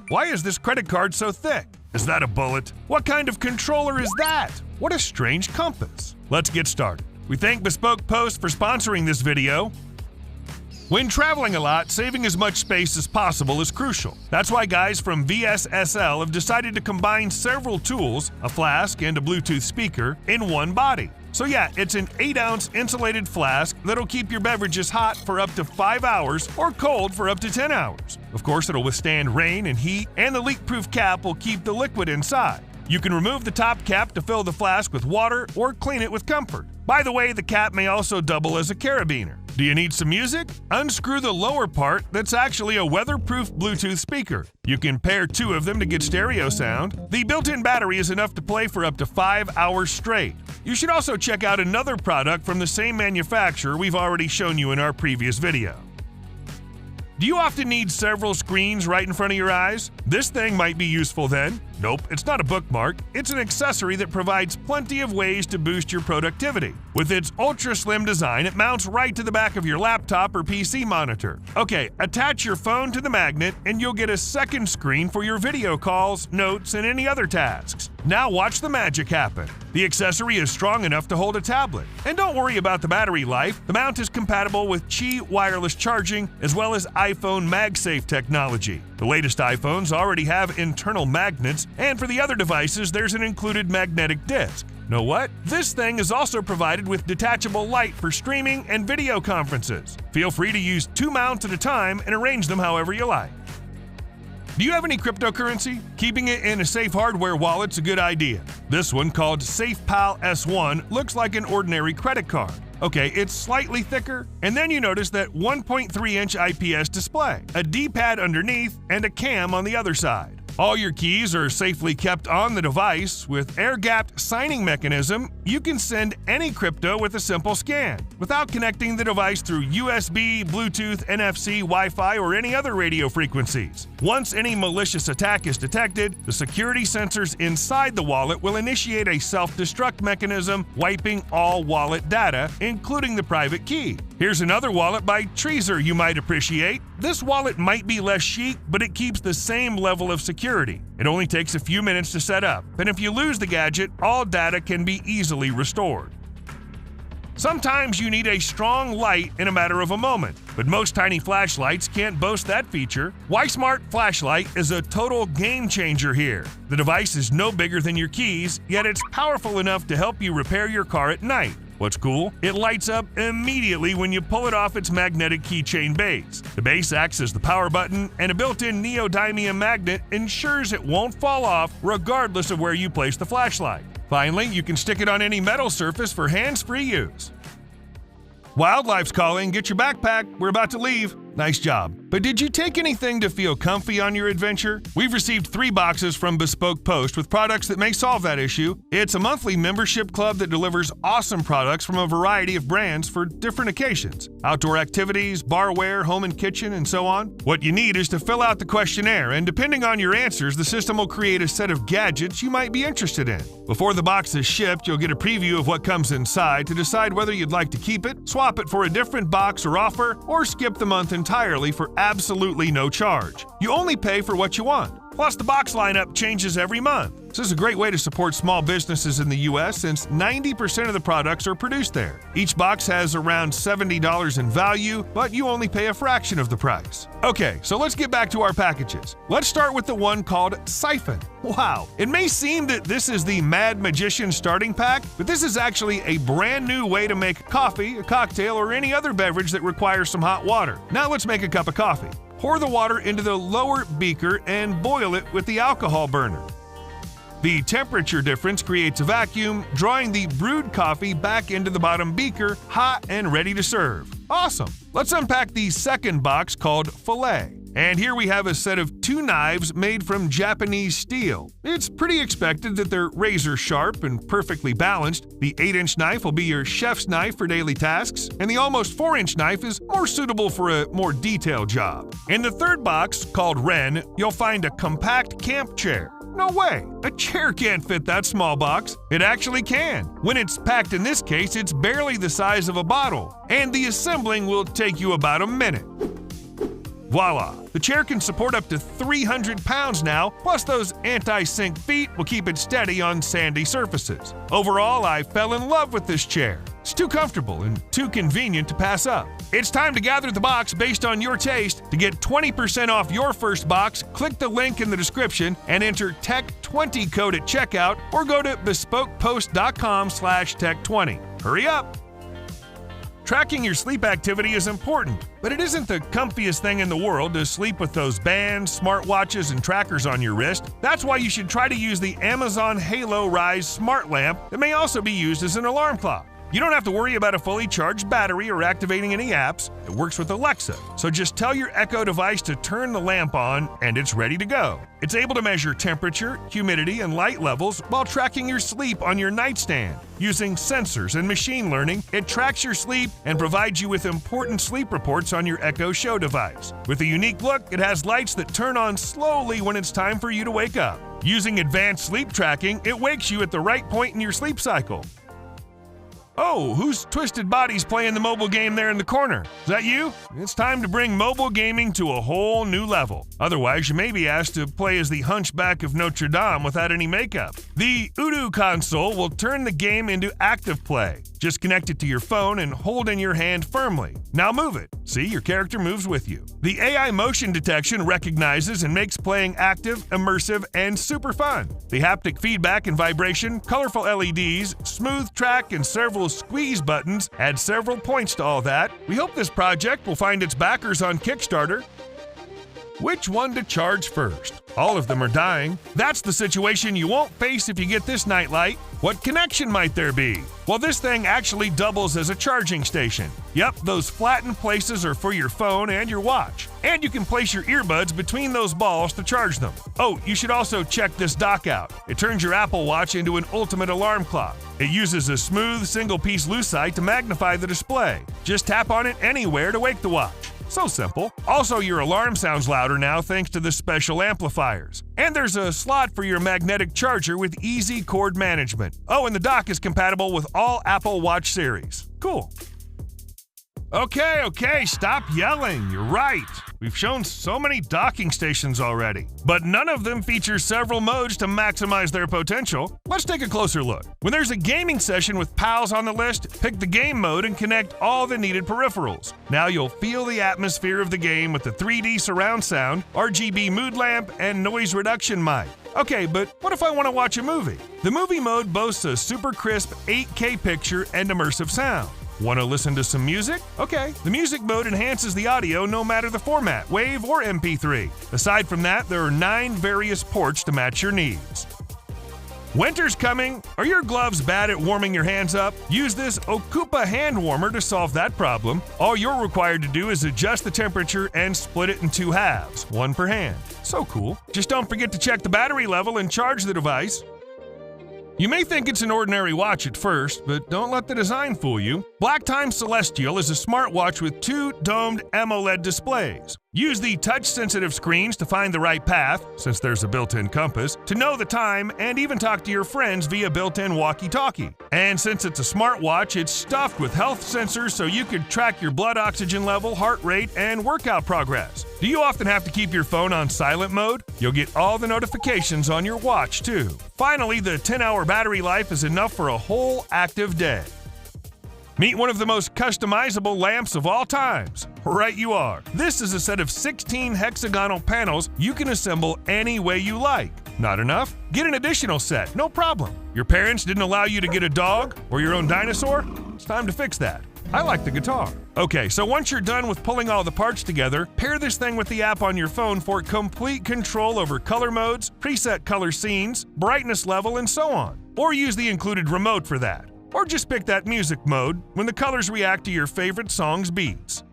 Why is this credit card so thick? Is that a bullet? What kind of controller is that? What a strange compass. Let's get started. We thank Bespoke Post for sponsoring this video. When traveling a lot, saving as much space as possible is crucial. That's why guys from VSSL have decided to combine several tools, a flask and a Bluetooth speaker, in one body. So yeah, it's an 8-ounce insulated flask that'll keep your beverages hot for up to 5 hours or cold for up to 10 hours. Of course, it'll withstand rain and heat, and the leak-proof cap will keep the liquid inside. You can remove the top cap to fill the flask with water or clean it with comfort. By the way, the cap may also double as a carabiner. Do you need some music? Unscrew the lower part that's actually a weatherproof Bluetooth speaker. You can pair 2 of them to get stereo sound. The built-in battery is enough to play for up to 5 hours straight. You should also check out another product from the same manufacturer we've already shown you in our previous video. Do you often need several screens right in front of your eyes? This thing might be useful then. Nope, it's not a bookmark. It's an accessory that provides plenty of ways to boost your productivity. With its ultra-slim design, it mounts right to the back of your laptop or PC monitor. Okay, attach your phone to the magnet and you'll get a second screen for your video calls, notes, and any other tasks. Now watch the magic happen. The accessory is strong enough to hold a tablet. And don't worry about the battery life. The mount is compatible with Qi wireless charging as well as iPhone MagSafe technology. The latest iPhones already have internal magnets, and for the other devices, there's an included magnetic disc. Know what? This thing is also provided with detachable light for streaming and video conferences. Feel free to use 2 mounts at a time and arrange them however you like. Do you have any cryptocurrency? Keeping it in a safe hardware wallet's a good idea. This one, called SafePal S1, looks like an ordinary credit card. Okay, it's slightly thicker, and then you notice that 1.3-inch IPS display, a D-pad underneath, and a cam on the other side. All your keys are safely kept on the device. With air-gapped signing mechanism, you can send any crypto with a simple scan, without connecting the device through USB, Bluetooth, NFC, Wi-Fi, or any other radio frequencies. Once any malicious attack is detected, the security sensors inside the wallet will initiate a self-destruct mechanism, wiping all wallet data, including the private key. Here's another wallet by Trezor you might appreciate. This wallet might be less chic, but it keeps the same level of security. It only takes a few minutes to set up, and if you lose the gadget, all data can be easily restored. Sometimes you need a strong light in a matter of a moment, but most tiny flashlights can't boast that feature. Ysmart Flashlight is a total game changer here. The device is no bigger than your keys, yet it's powerful enough to help you repair your car at night. What's cool? It lights up immediately when you pull it off its magnetic keychain base. The base acts as the power button, and a built-in neodymium magnet ensures it won't fall off regardless of where you place the flashlight. Finally, you can stick it on any metal surface for hands-free use. Wildlife's calling, get your backpack, we're about to leave. Nice job. But did you take anything to feel comfy on your adventure? We've received 3 boxes from Bespoke Post with products that may solve that issue. It's a monthly membership club that delivers awesome products from a variety of brands for different occasions. Outdoor activities, barware, home and kitchen, and so on. What you need is to fill out the questionnaire, and depending on your answers, the system will create a set of gadgets you might be interested in. Before the box is shipped, you'll get a preview of what comes inside to decide whether you'd like to keep it, swap it for a different box or offer, or skip the month entirely for absolutely no charge. You only pay for what you want. Plus, the box lineup changes every month. This is a great way to support small businesses in the US since 90% of the products are produced there. Each box has around $70 in value, but you only pay a fraction of the price. Okay, so let's get back to our packages. Let's start with the one called Siphon. Wow, it may seem that this is the Mad Magician starting pack, but this is actually a brand new way to make coffee, a cocktail, or any other beverage that requires some hot water. Now let's make a cup of coffee. Pour the water into the lower beaker and boil it with the alcohol burner. The temperature difference creates a vacuum, drawing the brewed coffee back into the bottom beaker, hot and ready to serve. Awesome! Let's unpack the second box called Filet. And here we have a set of 2 knives made from Japanese steel. It's pretty expected that they're razor sharp and perfectly balanced. The 8-inch knife will be your chef's knife for daily tasks, and the almost 4-inch knife is more suitable for a more detailed job. In the third box, called Wren, you'll find a compact camp chair. No way! A chair can't fit that small box. It actually can. When it's packed in this case, it's barely the size of a bottle, and the assembling will take you about a minute. Voila! The chair can support up to 300 pounds now, plus those anti-sink feet will keep it steady on sandy surfaces. Overall, I fell in love with this chair. It's too comfortable and too convenient to pass up. It's time to gather the box based on your taste. To get 20% off your first box, click the link in the description and enter TECH20 code at checkout or go to bespokepost.com/tech20. Hurry up! Tracking your sleep activity is important, but it isn't the comfiest thing in the world to sleep with those bands, smartwatches, and trackers on your wrist. That's why you should try to use the Amazon Halo Rise smart lamp that may also be used as an alarm clock. You don't have to worry about a fully charged battery or activating any apps. It works with Alexa, so just tell your Echo device to turn the lamp on and it's ready to go. It's able to measure temperature, humidity, and light levels while tracking your sleep on your nightstand. Using sensors and machine learning, it tracks your sleep and provides you with important sleep reports on your Echo Show device. With a unique look, it has lights that turn on slowly when it's time for you to wake up. Using advanced sleep tracking, it wakes you at the right point in your sleep cycle. Oh, whose twisted body's playing the mobile game there in the corner? Is that you? It's time to bring mobile gaming to a whole new level. Otherwise, you may be asked to play as the Hunchback of Notre Dame without any makeup. The UDU Console will turn the game into active play. Just connect it to your phone and hold in your hand firmly. Now move it. See, your character moves with you. The AI motion detection recognizes and makes playing active, immersive, and super fun. The haptic feedback and vibration, colorful LEDs, smooth track, and several squeeze buttons add several points to all that. We hope this project will find its backers on Kickstarter. Which one to charge first? All of them are dying. That's the situation you won't face if you get this nightlight. What connection might there be? Well, this thing actually doubles as a charging station. Yep, those flattened places are for your phone and your watch. And you can place your earbuds between those balls to charge them. Oh, you should also check this dock out. It turns your Apple Watch into an ultimate alarm clock. It uses a smooth single-piece lucite to magnify the display. Just tap on it anywhere to wake the watch. So simple. Also, your alarm sounds louder now thanks to the special amplifiers. And there's a slot for your magnetic charger with easy cord management. Oh, and the dock is compatible with all Apple Watch series. Cool. Okay, stop yelling. You're right. We've shown so many docking stations already, but none of them feature several modes to maximize their potential. Let's take a closer look. When there's a gaming session with pals on the list, pick the game mode and connect all the needed peripherals. Now you'll feel the atmosphere of the game with the 3D surround sound, RGB mood lamp, and noise reduction mic. Okay, but what if I want to watch a movie? The movie mode boasts a super crisp 8K picture and immersive sound. Want to listen to some music? Okay, the music mode enhances the audio no matter the format, WAV or MP3. Aside from that, there are 9 various ports to match your needs. Winter's coming. Are your gloves bad at warming your hands up? Use this Ocoopa hand warmer to solve that problem. All you're required to do is adjust the temperature and split it in 2 halves, 1 per hand. So cool. Just don't forget to check the battery level and charge the device. You may think it's an ordinary watch at first, but don't let the design fool you. Blacktime Celestial is a smartwatch with 2 domed AMOLED displays. Use the touch-sensitive screens to find the right path, since there's a built-in compass, to know the time and even talk to your friends via built-in walkie-talkie. And since it's a smartwatch, it's stuffed with health sensors so you can track your blood oxygen level, heart rate, and workout progress. Do you often have to keep your phone on silent mode? You'll get all the notifications on your watch, too. Finally, the 10-hour battery life is enough for a whole active day. Meet one of the most customizable lamps of all times. Right you are. This is a set of 16 hexagonal panels you can assemble any way you like. Not enough? Get an additional set, no problem. Your parents didn't allow you to get a dog or your own dinosaur? It's time to fix that. I like the guitar. Okay, so once you're done with pulling all the parts together, pair this thing with the app on your phone for complete control over color modes, preset color scenes, brightness level, and so on. Or use the included remote for that. Or just pick that music mode when the colors react to your favorite song's beats.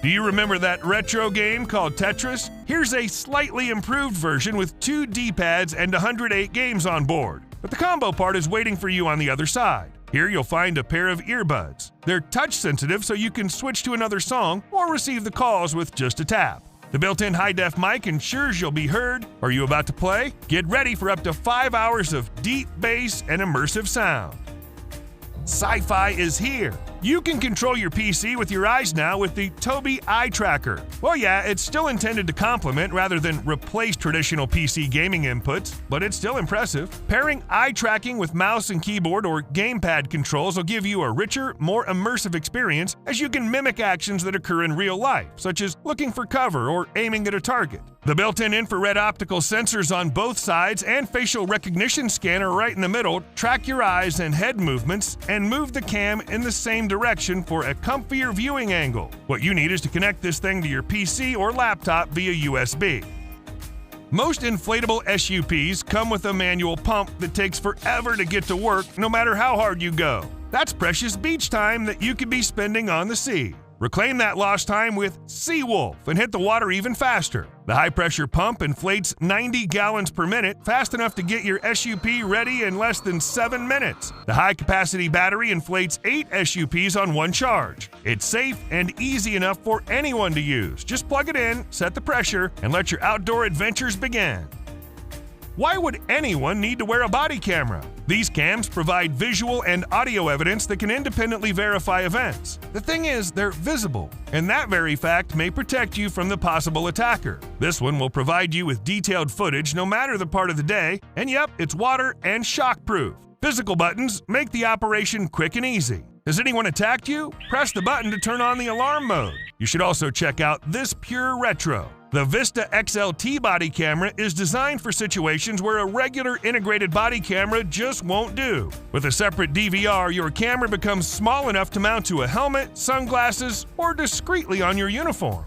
Do you remember that retro game called Tetris? Here's a slightly improved version with 2 D-pads and 108 games on board. But the combo part is waiting for you on the other side. Here you'll find a pair of earbuds. They're touch-sensitive so you can switch to another song or receive the calls with just a tap. The built-in high-def mic ensures you'll be heard. Are you about to play? Get ready for up to 5 hours of deep bass and immersive sound. Sci-fi is here. You can control your PC with your eyes now with the Tobii Eye Tracker. Well, yeah, it's still intended to complement rather than replace traditional PC gaming inputs, but it's still impressive. Pairing eye tracking with mouse and keyboard or gamepad controls will give you a richer, more immersive experience as you can mimic actions that occur in real life, such as looking for cover or aiming at a target. The built-in infrared optical sensors on both sides and facial recognition scanner right in the middle track your eyes and head movements and move the cam in the same direction for a comfier viewing angle. What you need is to connect this thing to your PC or laptop via USB. Most inflatable SUPs come with a manual pump that takes forever to get to work no matter how hard you go. That's precious beach time that you could be spending on the sea. Reclaim that lost time with Seawolf and hit the water even faster. The high-pressure pump inflates 90 gallons per minute, fast enough to get your SUP ready in less than 7 minutes. The high-capacity battery inflates 8 SUPs on one charge. It's safe and easy enough for anyone to use. Just plug it in, set the pressure, and let your outdoor adventures begin. Why would anyone need to wear a body camera? These cams provide visual and audio evidence that can independently verify events. The thing is, they're visible, and that very fact may protect you from the possible attacker. This one will provide you with detailed footage no matter the part of the day, and yep, it's water and shock-proof. Physical buttons make the operation quick and easy. Has anyone attacked you? Press the button to turn on the alarm mode. You should also check out this pure retro. The VISTA XLT body camera is designed for situations where a regular integrated body camera just won't do. With a separate DVR, your camera becomes small enough to mount to a helmet, sunglasses, or discreetly on your uniform.